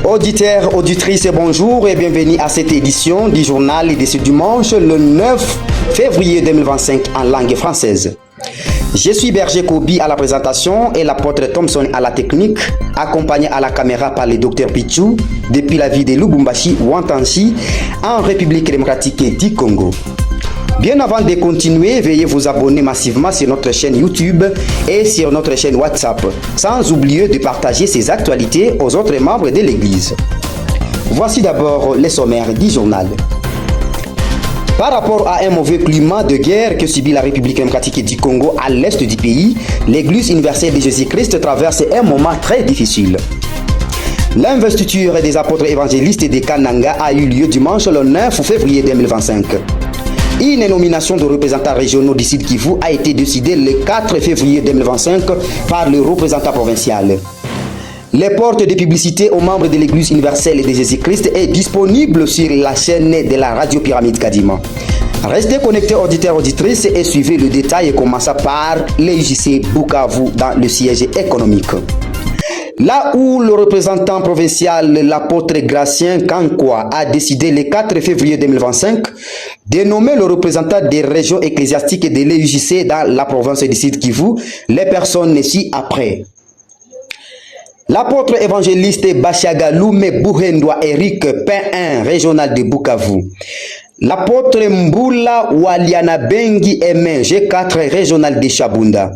Auditeurs, auditrices, bonjour et bienvenue à cette édition du journal de ce dimanche, le 9 février 2025 en langue française. Je suis Berger Kobi à la présentation et l'apôtre Thompson à la technique, accompagné à la caméra par le docteur Pichou depuis la ville de Lubumbashi, Ouantanshi, en République démocratique du Congo. Bien avant de continuer, veuillez vous abonner massivement sur notre chaîne YouTube et sur notre chaîne WhatsApp, sans oublier de partager ces actualités aux autres membres de l'Église. Voici d'abord les sommaires du journal. Par rapport à un mauvais climat de guerre que subit la République démocratique du Congo à l'est du pays, l'Église universelle de Jésus-Christ traverse un moment très difficile. L'investiture des apôtres évangélistes de Kananga a eu lieu dimanche le 9 février 2025. Une nomination de représentants régionaux du Sud Kivu a été décidée le 4 février 2025 par le représentant provincial. Les portes de publicité aux membres de l'Église universelle de Jésus-Christ est disponible sur la chaîne de la radio Pyramide Kadima. Restez connectés auditeurs auditrices et suivez le détail commençant par l'UJC Bukavu dans le siège économique. Là où le représentant provincial, l'apôtre Gratien Kankwa, a décidé le 4 février 2025 de nommer le représentant des régions ecclésiastiques de l'UJC dans la province du Sud Kivu, les personnes ci-après. L'apôtre évangéliste Bachagalume Bouhendwa Eric, P1 régional de Bukavu. L'apôtre Mbula Waliana Bengi Emen, G4 régional de Chabunda.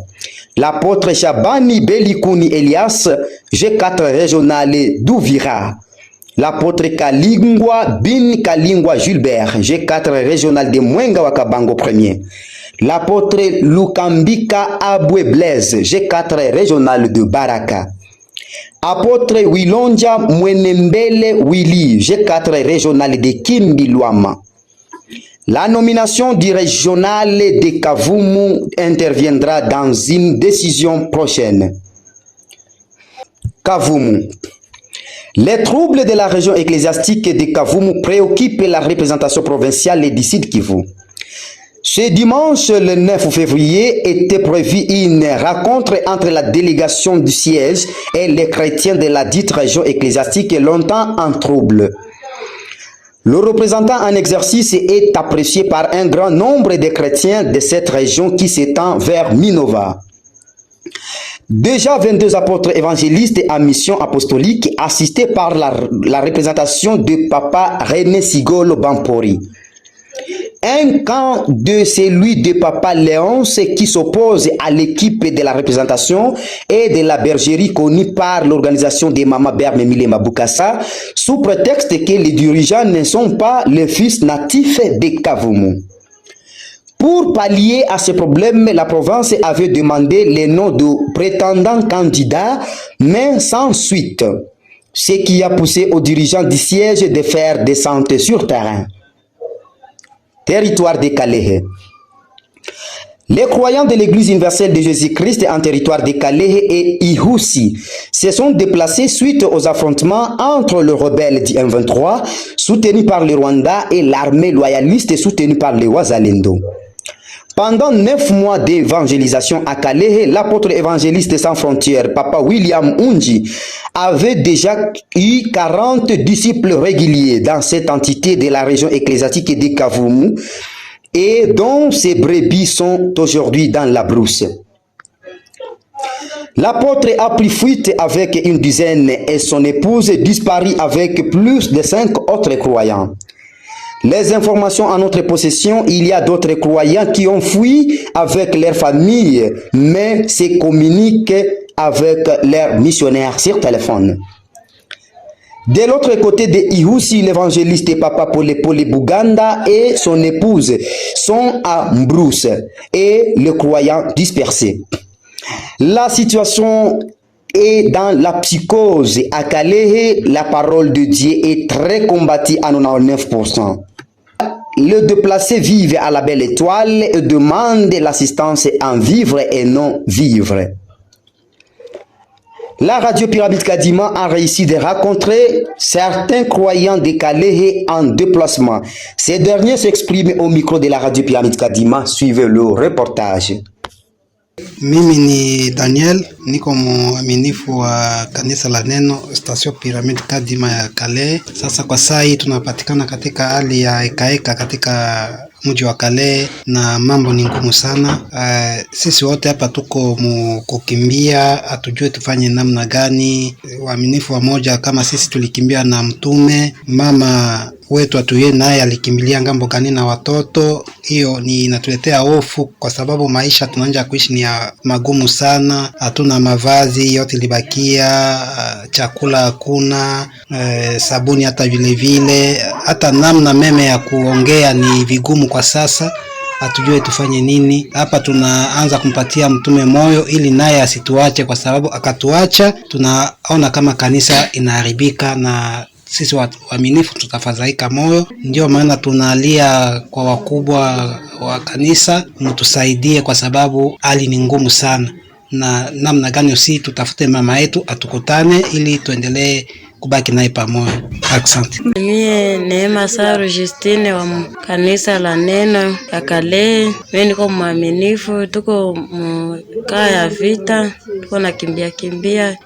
L'apôtre Chabani Belikouni Elias, G4 régional d'Ouvira. L'apôtre Kalingwa Bin Kalingwa Gilbert, G4 régional de Mwenga Wakabango 1er. L'apôtre Lukambika Abwe Blaise, G4 régional de Baraka. Apôtre Wilonja Mwenembele Willy, G4 régional de Kimbilwama. La nomination du régional de Kavumu interviendra dans une décision prochaine. Kavumu. Les troubles de la région ecclésiastique de Kavumu préoccupent la représentation provinciale du Sud Kivu. Ce dimanche, le 9 février, était prévue une rencontre entre la délégation du siège et les chrétiens de la dite région ecclésiastique longtemps en trouble. Le représentant en exercice est apprécié par un grand nombre de chrétiens de cette région qui s'étend vers Minova. Déjà 22 apôtres évangélistes en mission apostolique assistés par la représentation de Papa René Sigolo Bampori. Un camp de celui de Papa Léonce qui s'oppose à l'équipe de la représentation et de la bergerie connue par l'organisation des Mama Berme Milema Bukassa sous prétexte que les dirigeants ne sont pas les fils natifs de Kavumu. Pour pallier à ce problème, la province avait demandé les noms de prétendants candidats, mais sans suite, ce qui a poussé aux dirigeants du siège de faire descente sur terrain. Territoire de Kalehe. Les croyants de l'Église universelle de Jésus-Christ en territoire de Kalehe et Ihusi se sont déplacés suite aux affrontements entre le rebelle du M23 soutenu par le Rwanda et l'armée loyaliste soutenue par les Wazalendo. Pendant 9 mois d'évangélisation à Kalehe, l'apôtre évangéliste sans frontières, Papa William Unji, avait déjà eu 40 disciples réguliers dans cette entité de la région ecclésiastique de Kavumu et dont ces brebis sont aujourd'hui dans la brousse. L'apôtre a pris fuite avec une dizaine et son épouse disparut avec plus de 5 autres croyants. Les informations en notre possession, il y a d'autres croyants qui ont fui avec leur famille, mais se communiquent avec leurs missionnaires sur téléphone. De l'autre côté de Ihusi, l'évangéliste Papa Pole Buganda et son épouse sont à Mbrousse et les croyants dispersés. La situation est dans la psychose. À Kalehe, la parole de Dieu est très combattue à 99%. Le déplacé vive à la belle étoile et demande l'assistance en vivre et non vivre. La radio Pyramide Kadima a réussi de rencontrer certains croyants de Kalehe en déplacement. Ces derniers s'expriment au micro de la radio Pyramide Kadima. Suivez le reportage. Mimi ni Daniel, niko muaminifu wa kanisa la Neno Station Pyramide Kadima ya Kale. Sasa kwa saa hii tunapatikana katika hali ya ekaeka katika mji wa Kale na mambo ni ngumu sana. Sisi wote hapa tuko kukimbia, hatujue tufanye namna gani. Waaminifu wa moja kama sisi tulikimbia na mtume, mama wetu atuye naye alikimbilia ngambo gani na watoto. Hiyo ni inatuletea hofu kwa sababu maisha tunaanza kuishi ni magumu sana. Hatuna mavazi, yote libakia, chakula hakuna, sabuni hata vile hata namna meme ya kuongea ni vigumu kwa sasa. Hatujue tufanye nini. Hapa tunaanza kumpatia mtume moyo ili naye asituache, kwa sababu akatuacha tunaona kama kanisa inaharibika na sisi waaminifu tutafadhaika moyo. Ndio maana tunalia kwa wakubwa wa kanisa mtusaidie, kwa sababu hali ni ngumu sana. Na namna gani usi tutafute mama yetu atukutane ili tuendelee kubaki naye pamoja. Asante. Mimi Neema Saru Justine wa kanisa la Neno ya Kale. Mimi niko mwaminifu, tuko mkaa ya vita, tuko nakimbia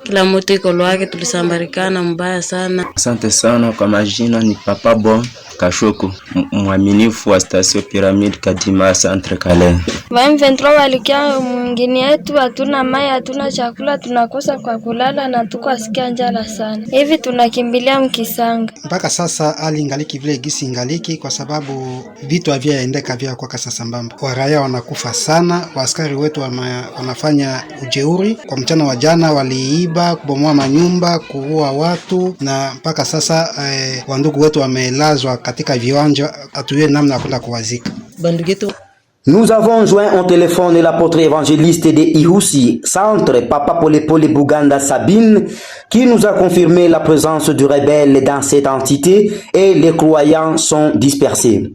kila mtu iko lwake, tulisambarikana mbaya sana. Asante sana. Kwa majina ni Papa Bon Kashoku, mwaminifu wa Station Pyramide Kadima Centre Kale. M23 walikia mwingine yetu, hatuna mai, hatuna chakula, tunakosa kwa kulala na tuko asikia njala sana. Hivi tunakimbilia Mkisanga. Mpaka sasa hali ingaliki vile gisi ingaliki, kwa sababu vitu havyaendeka vya kwa kasa sambamba. Waraia wanakufa sana, waaskari wetu wanafanya ujeuri. Kwa mchana wa jana waliiba, kubomoa manyumba, kuua watu, na mpaka sasa wandugu wetu wamelazwa katika viwanja, hatuwe namna ya kwenda kuwazika. Nous avons joint au téléphone l'apôtre évangéliste de Ihusi, centre Papa Pole Pole Buganda Sabine, qui nous a confirmé la présence du rebelle dans cette entité et les croyants sont dispersés.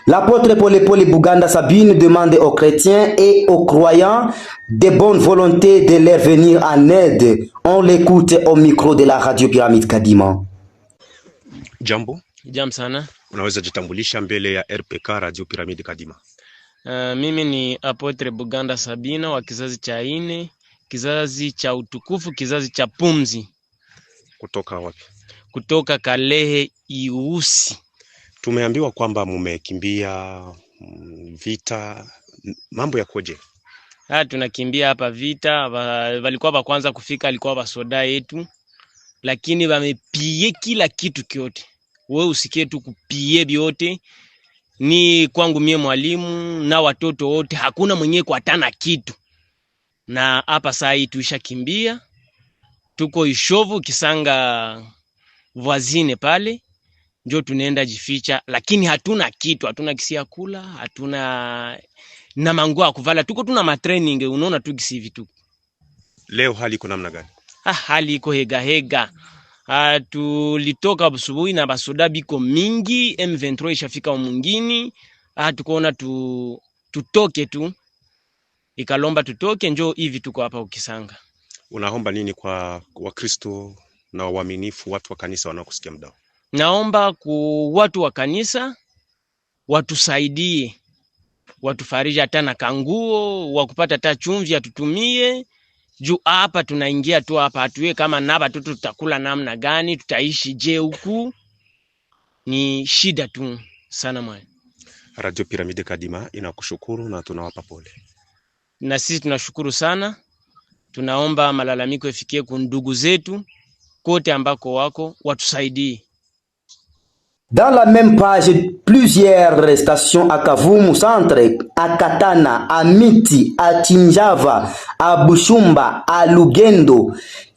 L'apôtre Pole Pole Buganda Sabine demande aux chrétiens et aux croyants de bonne volonté de leur venir en aide. On l'écoute au micro de la radio Pyramide Kadima. Jambo. Jambo sana. Unaweza jitambulisha mbele ya RPK Radio Pyramide Kadima? Mimi ni Apotre Buganda Sabina wa kizazi cha 4, kizazi cha utukufu, kizazi cha pumzi. Kutoka wapi? Kutoka Kalehe Ihusi. Tumeambiwa kwamba mumekimbia vita, mambo yakoje? Tunakimbia hapa vita, walikuwa wa kwanza kufika alikuwa basoda yetu, lakini wamepie kila kitu kyote. Wewe usikie tu kupie biote. Ni kwangu mie mwalimu na watoto wote, hakuna mwenye kuatana kitu. Na hapa saa hii tuishakimbia, tuko Ishovu Kisanga voisine pale, ndio tunaenda jificha, lakini hatuna kitu, hatuna kisia kula, hatuna na manguo ya kuvala, tuko tuna matraining, unaona tu kisi vitu. Leo hali iko namna gani? Hali iko hega. Tulitoka asubuhi na basoda biko mingi, M23 ishafika mwingine. Tukaona tutoke tu, ikalomba tutoke, njoo hivi tuko hapa Ukisanga. Unaomba nini kwa Wakristo na waaminifu, watu wa kanisa wanaokusikia mdao? Naomba ku watu wa kanisa watusaidie, watufariji hata na kanguo, wakupata hata chumvi atutumie. Juu hapa tunaingia tu hapa, hatuwe kama na watoto tutakula namna gani, tutaishi je huku? Ni shida tu sana mwana. Radio Pyramide Kadima inakushukuru na tunawapa pole. Na sisi tunashukuru sana. Tunaomba malalamiko ifikie kwa ndugu zetu kote ambako wako, watusaidie. Dans la même page, plusieurs stations à Kavumu Centre, à Katana, à Miti, à Tinjava, à Bushumba, à Lugendo,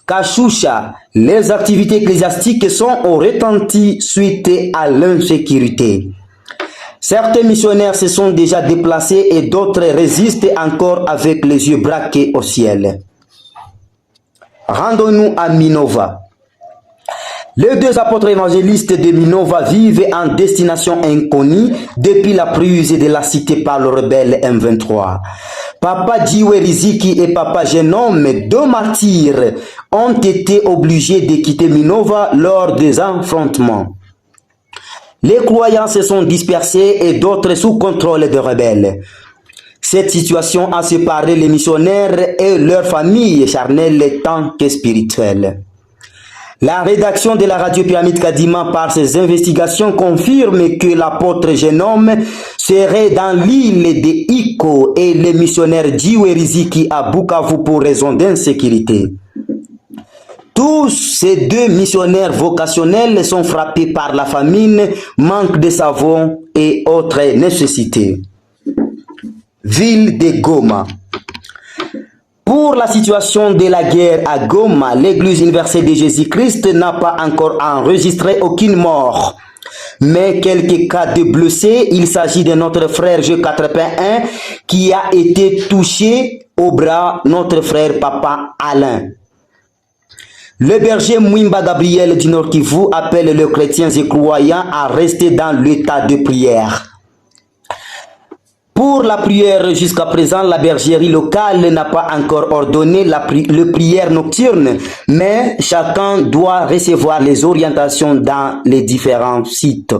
Kashusha, les activités ecclésiastiques sont au retenti suite à l'insécurité. Certains missionnaires se sont déjà déplacés et d'autres résistent encore avec les yeux braqués au ciel. Rendons-nous à Minova. Les deux apôtres évangélistes de Minova vivent en destination inconnue depuis la prise de la cité par le rebelle M23. Papa Djiwe Riziki et Papa Genome, 2 martyrs, ont été obligés de quitter Minova lors des affrontements. Les croyants se sont dispersés et d'autres sous contrôle des rebelles. Cette situation a séparé les missionnaires et leurs familles charnelles tant que spirituelles. La rédaction de la radio Pyramide Kadima par ses investigations confirme que l'apôtre jeune homme serait dans l'île de Iko et les missionnaires Djiwe Riziki à Bukavu pour raison d'insécurité. Tous ces deux missionnaires vocationnels sont frappés par la famine, manque de savon et autres nécessités. Ville de Goma. Pour la situation de la guerre à Goma, l'Église universelle de Jésus-Christ n'a pas encore enregistré aucune mort. Mais quelques cas de blessés, il s'agit de notre frère G81 qui a été touché au bras, notre frère Papa Alain. Le berger Mwimba Gabriel du Nord Kivu appelle les chrétiens et croyants à rester dans l'état de prière. Pour la prière, jusqu'à présent, la bergerie locale n'a pas encore ordonné le prière nocturne, mais chacun doit recevoir les orientations dans les différents sites.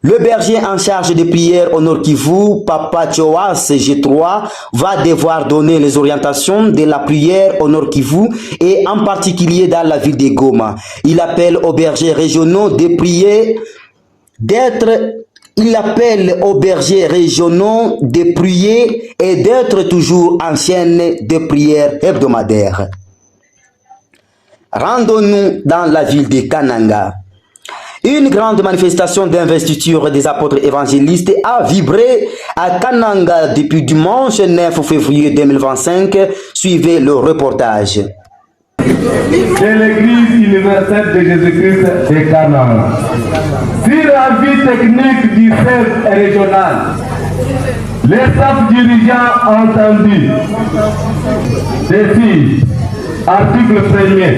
Le berger en charge de prière au Nord Kivu, Papa Choas G3, va devoir donner les orientations de la prière au Nord Kivu et en particulier dans la ville de Goma. Il appelle aux bergers régionaux de prier Il appelle aux bergers régionaux de prier et d'être toujours en chaîne de prière hebdomadaire. Rendons-nous dans la ville de Kananga. Une grande manifestation d'investiture des apôtres évangélistes a vibré à Kananga depuis dimanche 9 février 2025. Suivez le reportage. De l'Église universelle de Jésus-Christ de Kananga. Sur la vie technique du chef régional, les staff dirigeants ont entendu défi, article 1er,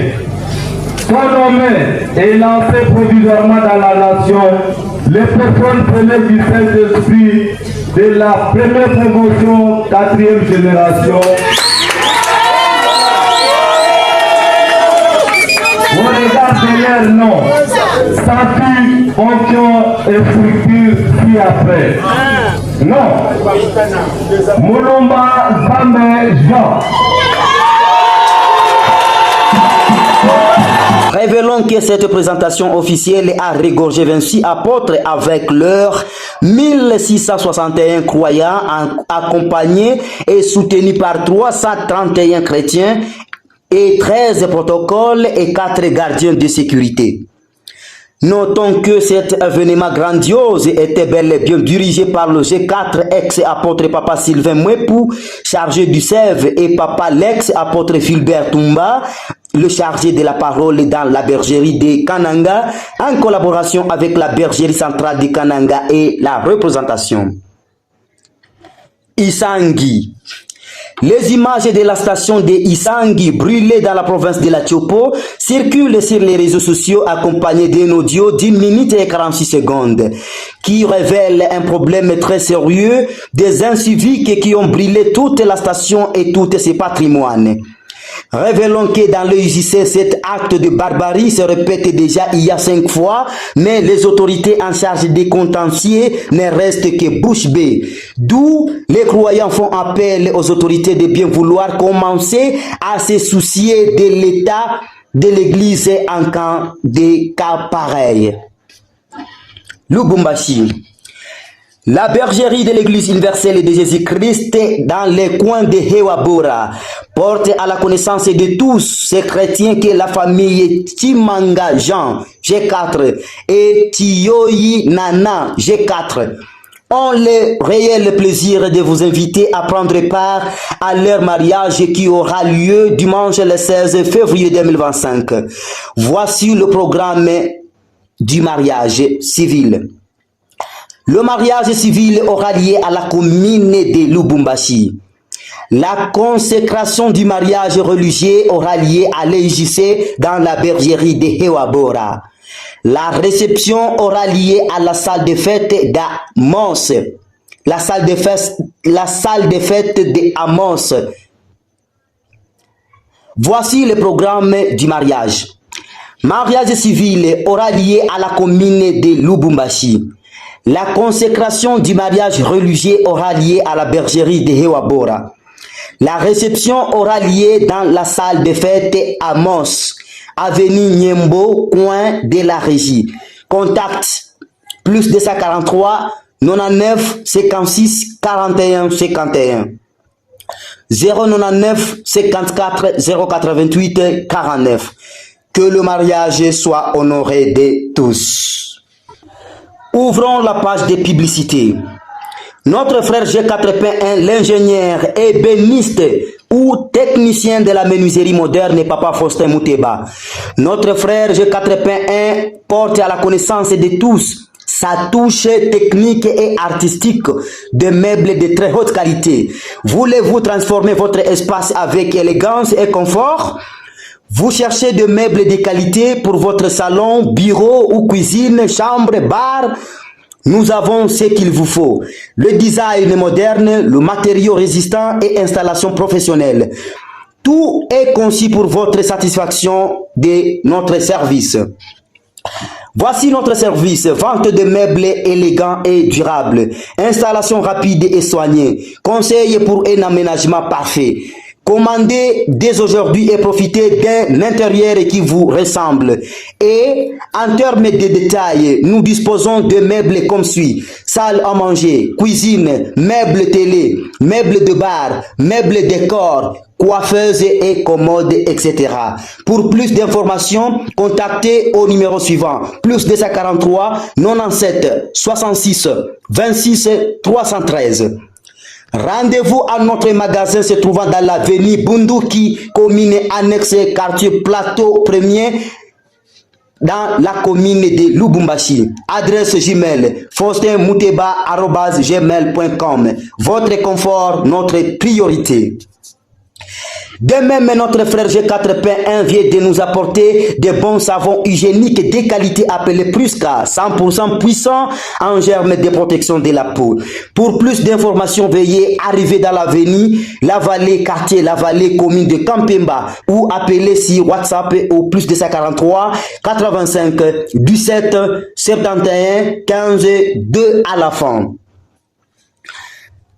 sont nommés et lancés provisoirement dans la nation les personnes prélèvées du Saint-Esprit de la première promotion 4e génération. On regarde derrière nom, statut, fonction et structure ci-après. Non. Moulomba Zame Jean. Révélons que cette présentation officielle a regorgé 26 apôtres avec leurs 1661 croyants accompagnés et soutenus par 331 chrétiens et 13 protocoles et 4 gardiens de sécurité. Notons que cet événement grandiose était bel et bien dirigé par le G4 ex-apôtre Papa Sylvain Mwepou, chargé du SEV, et Papa l'ex-apôtre Philbert Toumba, le chargé de la parole dans la bergerie de Kananga, en collaboration avec la bergerie centrale de Kananga et la représentation. Isangi. Les images de la station de Isangi brûlée dans la province de la Tchopo circulent sur les réseaux sociaux accompagnés d'un audio d'1 minute et 46 secondes qui révèle un problème très sérieux des inciviques qui ont brûlé toute la station et tous ses patrimoines. Révélons que dans le UJC, cet acte de barbarie se répète déjà il y a 5 fois, mais les autorités en charge des contentieux ne restent que bouche bée. D'où les croyants font appel aux autorités de bien vouloir commencer à se soucier de l'état de l'église en cas de cas pareils. Lubumbashi. La bergerie de l'église universelle de Jésus-Christ dans les coins de Hewabora porte à la connaissance de tous ces chrétiens que la famille Timanga Jean G4 et Tiyoyi Nana G4 ont le réel plaisir de vous inviter à prendre part à leur mariage qui aura lieu dimanche le 16 février 2025. Voici le programme du mariage civil. Le mariage civil aura lieu à la commune de Lubumbashi. La consécration du mariage religieux aura lieu à l'EJC dans la bergerie de Hewabora. La réception aura lieu à la salle de fête d'Amos. La salle de fête d'Amos. Voici le programme du mariage. Mariage civil aura lieu à la commune de Lubumbashi. La consécration du mariage religieux aura lieu à la bergerie de Hewabora. La réception aura lieu dans la salle de fête Amos, avenue Niembo, coin de la Régie. Contact plus 243 99 56 41 51 099 54 088 49. Que le mariage soit honoré de tous. Ouvrons la page de publicité. Notre frère G4P1, l'ingénieur ébéniste ou technicien de la menuiserie moderne, Papa Faustin Mouteba. Notre frère G4P1 porte à la connaissance de tous sa touche technique et artistique de meubles de très haute qualité. Voulez-vous transformer votre espace avec élégance et confort? Vous cherchez des meubles de qualité pour votre salon, bureau ou cuisine, chambre, bar? Nous avons ce qu'il vous faut. Le design moderne, le matériau résistant et installation professionnelle. Tout est conçu pour votre satisfaction de notre service. Voici notre service, vente de meubles élégants et durables, installation rapide et soignée, conseil pour un aménagement parfait. Commandez dès aujourd'hui et profitez d'un intérieur qui vous ressemble. Et en termes de détails, nous disposons de meubles comme suit: salle à manger, cuisine, meubles télé, meubles de bar, meubles décor, coiffeuse et commode, etc. Pour plus d'informations, contactez au numéro suivant, plus 243 97 66 26 313. Rendez-vous à notre magasin se trouvant dans l'avenue Bunduki, commune annexe quartier Plateau 1er, dans la commune de Lubumbashi. Adresse Gmail faustinmouteba@gmail.com. Votre confort, notre priorité. De même, notre frère G4P1 vient de nous apporter de bons savons hygiéniques de qualité appelés Pruska, 100% puissant en germes de protection de la peau. Pour plus d'informations, veuillez arriver dans l'avenue La Vallée, quartier La Vallée, commune de Kampemba, ou appeler sur WhatsApp au plus 243 85 17 71 15 2 à la fin.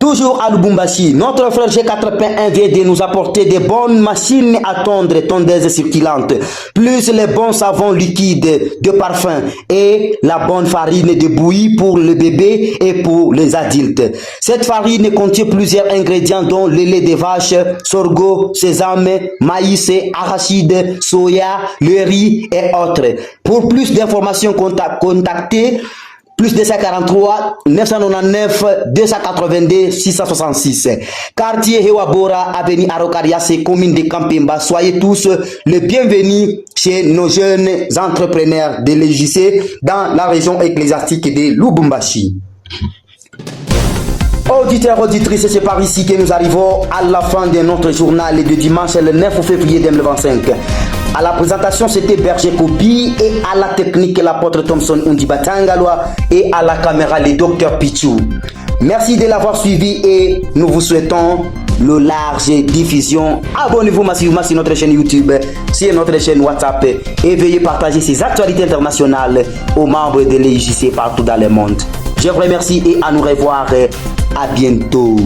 Toujours à Lubumbashi, notre frère G4P1 vient de nous apporter des bonnes machines à tondre, tondeuses circulantes, plus les bons savons liquides de parfum et la bonne farine de bouillie pour le bébé et pour les adultes. Cette farine contient plusieurs ingrédients dont le lait de vache, sorgho, sésame, maïs, arachide, soya, le riz et autres. Pour plus d'informations, contactez plus 243 999 282 666. Quartier Hewabora, avenue Arokarias, commune de Kampemba. Soyez tous les bienvenus chez nos jeunes entrepreneurs de l'EJC dans la région ecclésiastique de Lubumbashi. Auditeurs, auditrices, c'est par ici que nous arrivons à la fin de notre journal de dimanche le 9 février 2025. À la présentation, c'était Berger Kobi, et à la technique, l'apôtre Thompson Undibatangalwa, et à la caméra, le docteur Pichou. Merci de l'avoir suivi et nous vous souhaitons le large diffusion. Abonnez-vous massivement sur notre chaîne YouTube, sur notre chaîne WhatsApp, et veuillez partager ces actualités internationales aux membres de l'EJC partout dans le monde. Je vous remercie et à nous revoir. À bientôt.